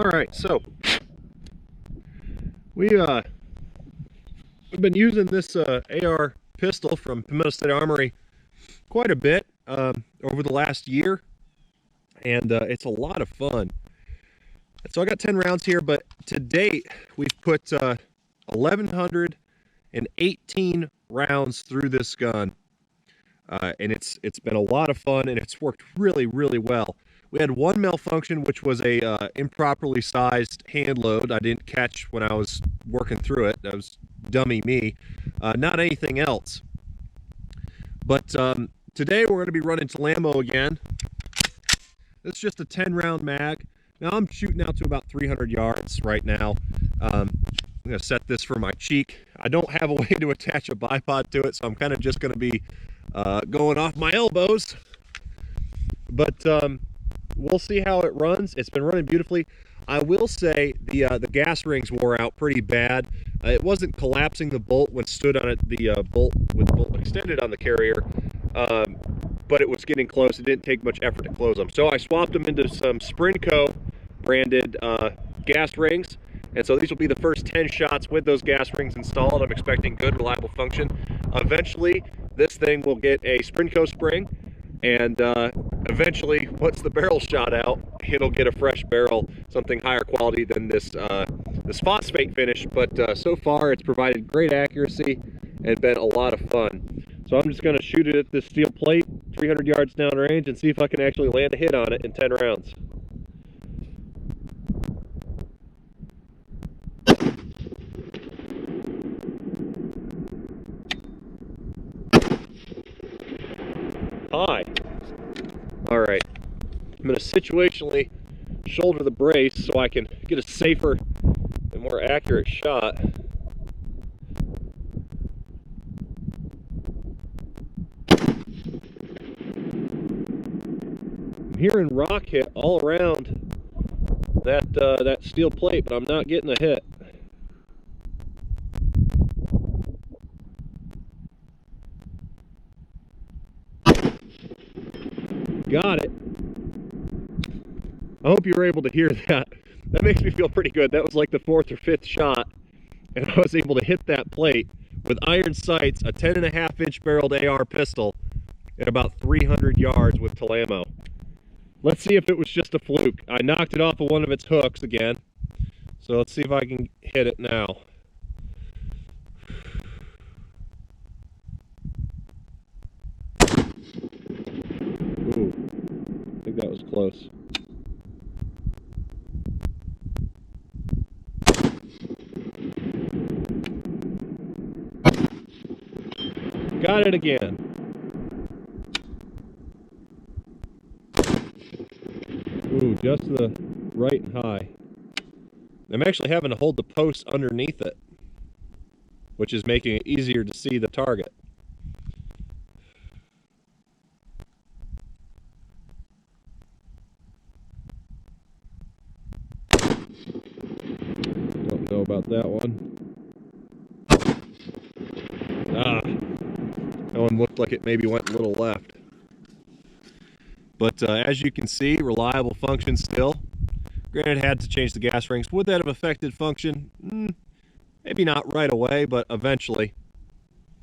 All right, so we've been using this AR pistol from Piston State Armory quite a bit over the last year, and it's a lot of fun. So I got 10 rounds here, but to date we've put 1,118 rounds through this gun, and it's been a lot of fun, and it's worked really well. We had one malfunction, which was a improperly sized hand load. I didn't catch when I was working through it. That was dummy me. Not anything else. But today we're going to be running Talamo again. This is just a 10-round mag. Now I'm shooting out to about 300 yards right now. I'm going to set this for my cheek. I don't have a way to attach a bipod to it, so I'm kind of just going to be going off my elbows. But we'll see how it runs. It's been running beautifully. I will say the gas rings wore out pretty bad. It wasn't collapsing the bolt when stood on it, the bolt with the bolt extended on the carrier, but it was getting close. It didn't take much effort to close them. So I swapped them into some Sprinco branded gas rings. And so these will be the first 10 shots with those gas rings installed. I'm expecting good, reliable function. Eventually, this thing will get a Sprinco spring. And eventually, once the barrel's shot out, it'll get a fresh barrel, something higher quality than this this phosphate finish. But so far, it's provided great accuracy and been a lot of fun. So I'm just going to shoot it at this steel plate, 300 yards down range, and see if I can actually land a hit on it in 10 rounds. Hi. All right, I'm going to situationally shoulder the brace so I can get a safer and more accurate shot. I'm hearing rock hit all around that steel plate, but I'm not getting a hit. Got it. I hope you were able to hear that. That makes me feel pretty good. That was like the 4th or 5th shot, and I was able to hit that plate with iron sights, a 10.5-inch barreled AR pistol at about 300 yards with Talamo. Let's see if it was just a fluke. I knocked it off of one of its hooks again, so let's see if I can hit it now. Ooh, I think that was close. Got it again. Ooh, just to the right and high. I'm actually having to hold the post underneath it, which is making it easier to see the target. Don't know about that one. Ah, that one looked like it maybe went a little left. But as you can see, reliable function still. Granted, had to change the gas rings. Would that have affected function? Maybe not right away, but eventually.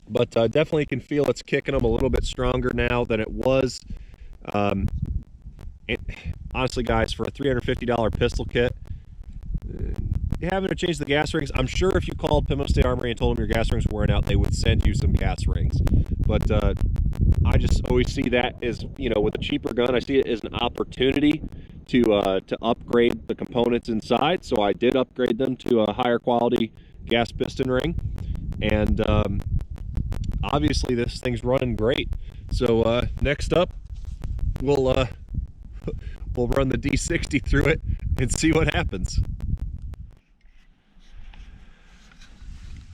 But definitely can feel it's kicking them a little bit stronger now than it was. Honestly, guys, for a $350 pistol kit, having to change the gas rings, I'm sure if you called Piston State Armory and told them your gas rings were wearing out, they would send you some gas rings. But I just always see that as, you know, with a cheaper gun, I see it as an opportunity to upgrade the components inside. So I did upgrade them to a higher quality gas piston ring, and obviously this thing's running great. So next up, we'll run the D60 through it and see what happens.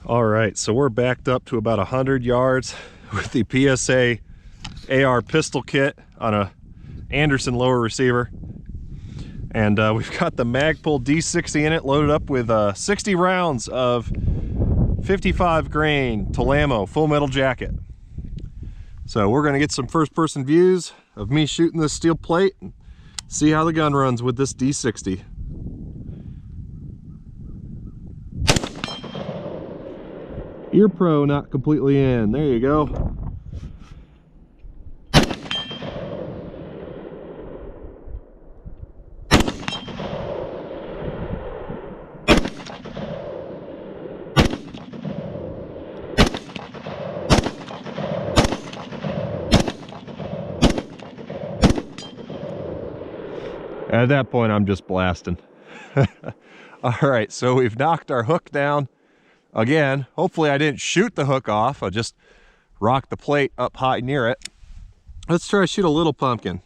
All right, so we're backed up to about 100 yards with the PSA AR Pistol Kit on a Anderson lower receiver. And we've got the Magpul D60 in it, loaded up with 60 rounds of 55 grain Talamo full metal jacket. So we're gonna get some first person views of me shooting this steel plate and see how the gun runs with this D60. Ear Pro not completely in. There you go. At that point, I'm just blasting. All right, so we've knocked our hook down. Again, hopefully I didn't shoot the hook off. I just rocked the plate up high near it. Let's try to shoot a little pumpkin.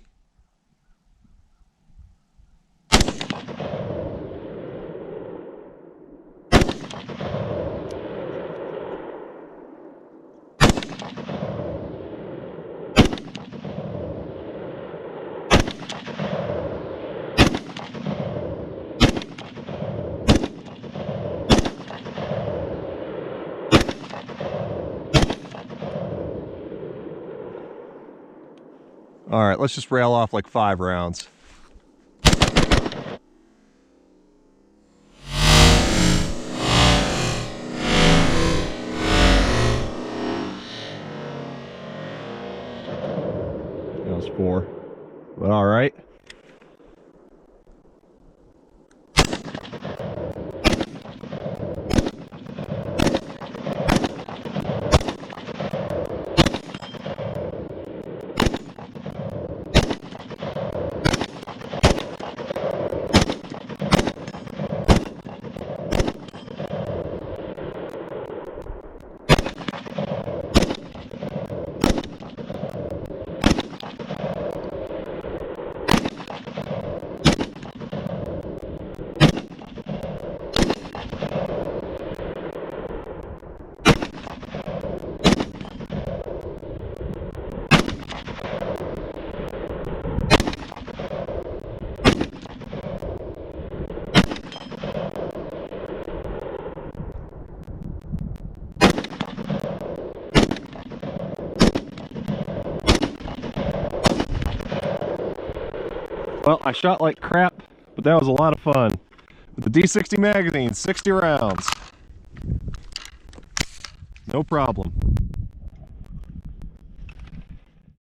All right, let's just rail off like 5 rounds. That was 4, but all right. Well, I shot like crap, but that was a lot of fun. With the D60 magazine, 60 rounds. No problem.